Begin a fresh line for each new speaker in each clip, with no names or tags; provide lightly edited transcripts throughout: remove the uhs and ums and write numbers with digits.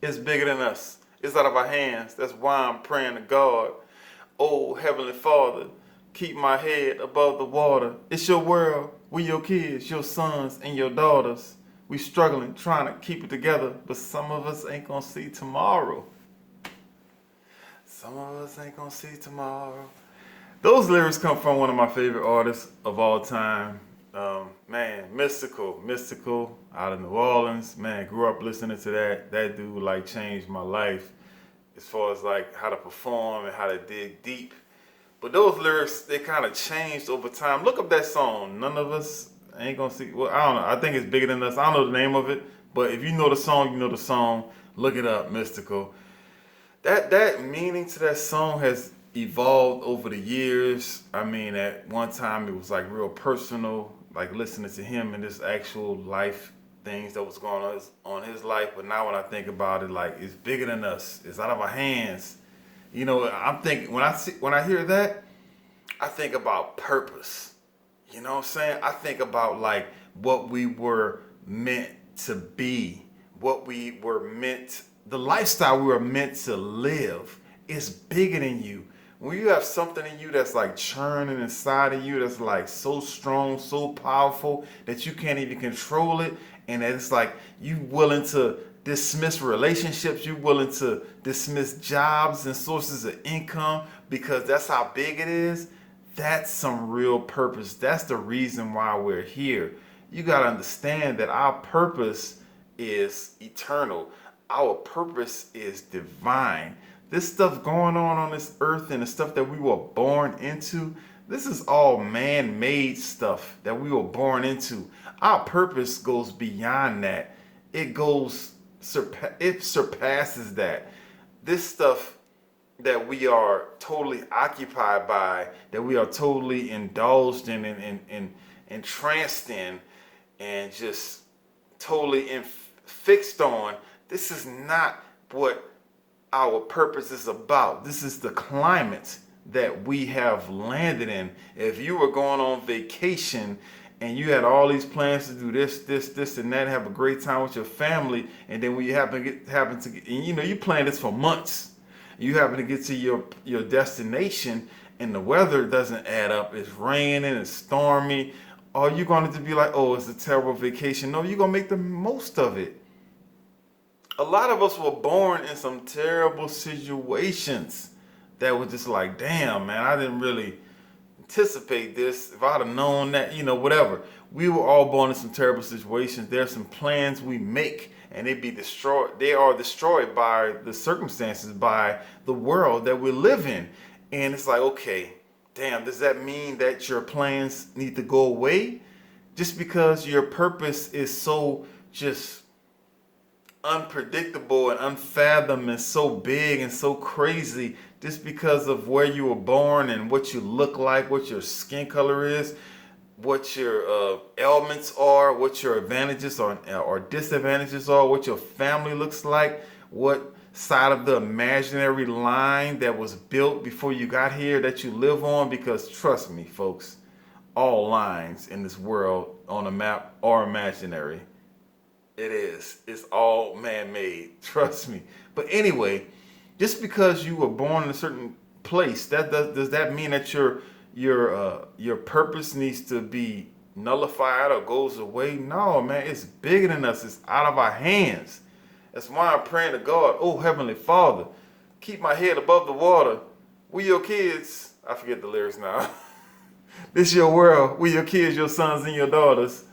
It's bigger than us. It's out of our hands. That's why I'm praying to God. Oh, Heavenly Father, keep my head above the water. It's your world. We your kids, your sons, and your daughters. We struggling, trying to keep it together, but some of us ain't gonna see tomorrow. Some of us ain't gonna see tomorrow. Those lyrics come from one of my favorite artists of all time. Man, Mystical, out of New Orleans. Man, grew up listening to that. That dude like changed my life as far as like how to perform and how to dig deep. But those lyrics, they kind of changed over time. Look up that song. None of us ain't gonna see. Well, I don't know. I think it's bigger than us. I don't know the name of it, but if you know the song, you know the song. Look it up, Mystical. That meaning to that song has evolved over the years. I mean, at one time it was like real personal, like listening to him and this actual life things that was going on his life. But now when I think about it, like it's bigger than us. It's out of our hands. You know, I'm thinking when I hear that, I think about purpose. You know what I'm saying? I think about like what we were meant to be, what we were meant, the lifestyle we were meant to live is bigger than you. When you have something in you that's like churning inside of you, that's like so strong, so powerful that you can't even control it, and that it's like you willing to dismiss relationships, you willing to dismiss jobs and sources of income because that's how big it is. That's some real purpose. That's the reason why we're here. You got to understand that our purpose is eternal. Our purpose is divine. This stuff going on this earth and the stuff that we were born into, this is all man-made stuff that we were born into. Our purpose goes beyond that. It goes, it surpasses that. This stuff that we are totally occupied by, that we are totally indulged in and entranced in, and just totally fixed on, this is not what our purpose is about. This is the climate that we have landed in. If you were going on vacation and you had all these plans to do this, and that, have a great time with your family, and then when you happen to get, and you know you planned this for months, you happen to get to your destination, and the weather doesn't add up. It's raining, it's stormy. Are you going to be like, oh, it's a terrible vacation? No, you're going to make the most of it. A lot of us were born in some terrible situations that were just like, damn, man, I didn't really anticipate this. If I'd have known that, you know, whatever. We were all born in some terrible situations. There's some plans we make and they be destroyed. They are destroyed by the circumstances, by the world that we live in. And it's like, okay, damn, does that mean that your plans need to go away? Just because your purpose is so just unpredictable and unfathomed and so big and so crazy, just because of where you were born and what you look like, what your skin color is, what your ailments are, what your advantages or disadvantages are, what your family looks like, what side of the imaginary line that was built before you got here that you live on. Because trust me, folks, all lines in this world on a map are imaginary. It is. It's all man-made. Trust me. But anyway, just because you were born in a certain place, does that mean that your purpose needs to be nullified or goes away? No, man. It's bigger than us. It's out of our hands. That's why I'm praying to God. Oh, Heavenly Father, keep my head above the water. We your kids. I forget the lyrics now. This your world. We your kids, your sons and your daughters.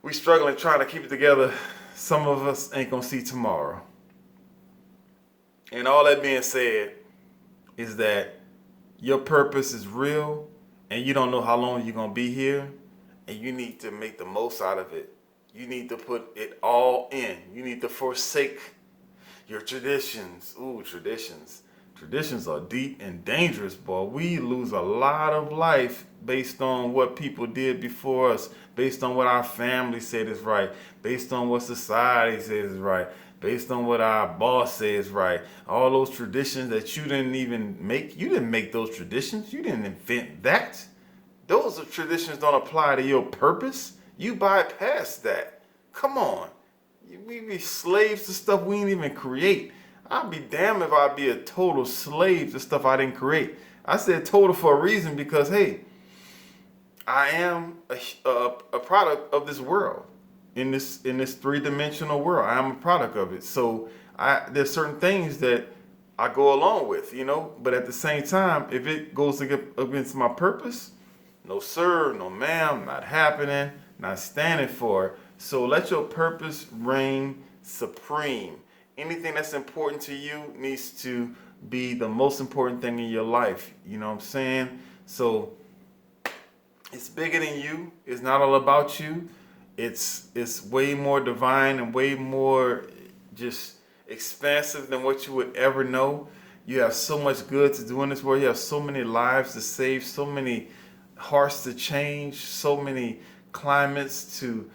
We struggling trying to keep it together. Some of us ain't gonna see tomorrow. And all that being said is that your purpose is real and you don't know how long you're gonna be here, and you need to make the most out of it. You need to put it all in. You need to forsake your traditions. Ooh, traditions. Traditions are deep and dangerous, boy. We lose a lot of life based on what people did before us, based on what our family said is right, based on what society says is right, based on what our boss says is right. All those traditions that you didn't even make. You didn't make those traditions. You didn't invent that. Those traditions don't apply to your purpose. You bypass that. Come on. We be slaves to stuff we didn't even create. I'd be damned if I'd be a total slave to stuff I didn't create. I said total for a reason because, hey, I am a product of this world. In this three-dimensional world, I am a product of it. So there's certain things that I go along with, But at the same time, if it goes against my purpose, no sir, no ma'am, not happening, not standing for it. So let your purpose reign supreme. Anything that's important to you needs to be the most important thing in your life. You know what I'm saying? So it's bigger than you. It's not all about you. It's way more divine and way more just expansive than what you would ever know. You have so much good to do in this world. You have so many lives to save, so many hearts to change, so many climates to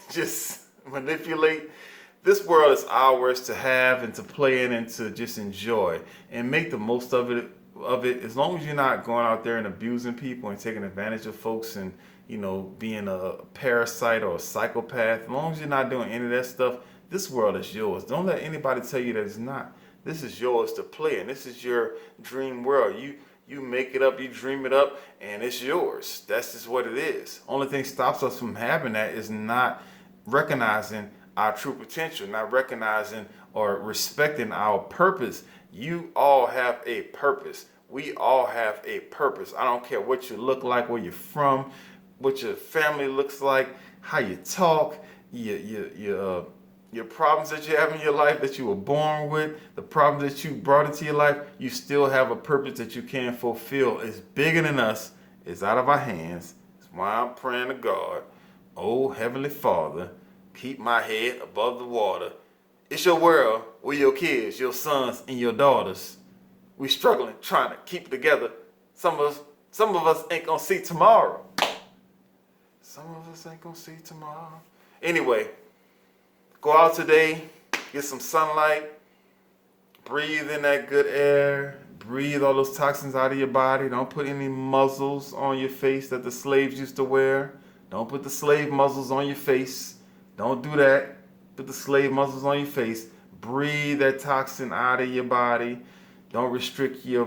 just manipulate. This world is ours to have and to play in and to just enjoy and make the most of it. As long as you're not going out there and abusing people and taking advantage of folks and being a parasite or a psychopath. As long as you're not doing any of that stuff, this world is yours. Don't let anybody tell you that it's not. This is yours to play, and this is your dream world. You make it up, you dream it up, and it's yours. That's just what it is. Only thing stops us from having that is not recognizing our true potential, not recognizing or respecting our purpose. You all have a purpose. We all have a purpose. I don't care what you look like, where you're from, what your family looks like, how you talk, your problems that you have in your life that you were born with, the problems that you brought into your life, you still have a purpose that you can fulfill. It's bigger than us. It's out of our hands. That's why I'm praying to God. Oh, Heavenly Father, keep my head above the water. It's your world. We're your kids, your sons, and your daughters. We struggling, trying to keep it together. Some of us ain't gonna see tomorrow. Some of us ain't gonna see tomorrow. Anyway, go out today, get some sunlight, breathe in that good air, breathe all those toxins out of your body. Don't put any muzzles on your face that the slaves used to wear. Don't put the slave muzzles on your face. Don't do that. Put the slave muzzles on your face. Breathe that toxin out of your body. Don't restrict your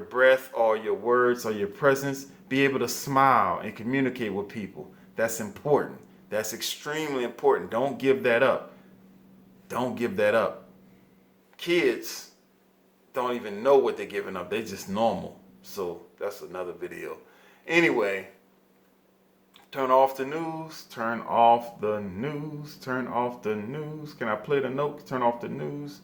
breath or your words or your presence. Be able to smile and communicate with people. That's important. That's extremely important. Don't give that up. Don't give that up. Kids don't even know what they're giving up. They're just normal. So that's another video. Anyway, turn off the news. Turn off the news. Turn off the news. Can I play the note? Turn off the news.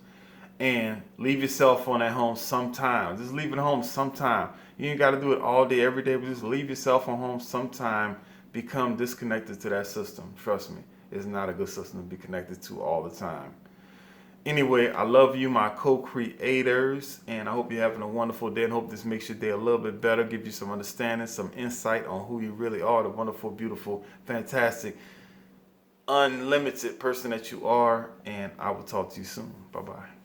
And leave your cell phone at home sometime. Just leave it at home sometime. You ain't got to do it all day, every day, but just leave your cell phone home sometime. Become disconnected to that system. Trust me, it's not a good system to be connected to all the time. Anyway, I love you, my co-creators, and I hope you're having a wonderful day and hope this makes your day a little bit better, give you some understanding, some insight on who you really are, the wonderful, beautiful, fantastic, unlimited person that you are, and I will talk to you soon. Bye-bye.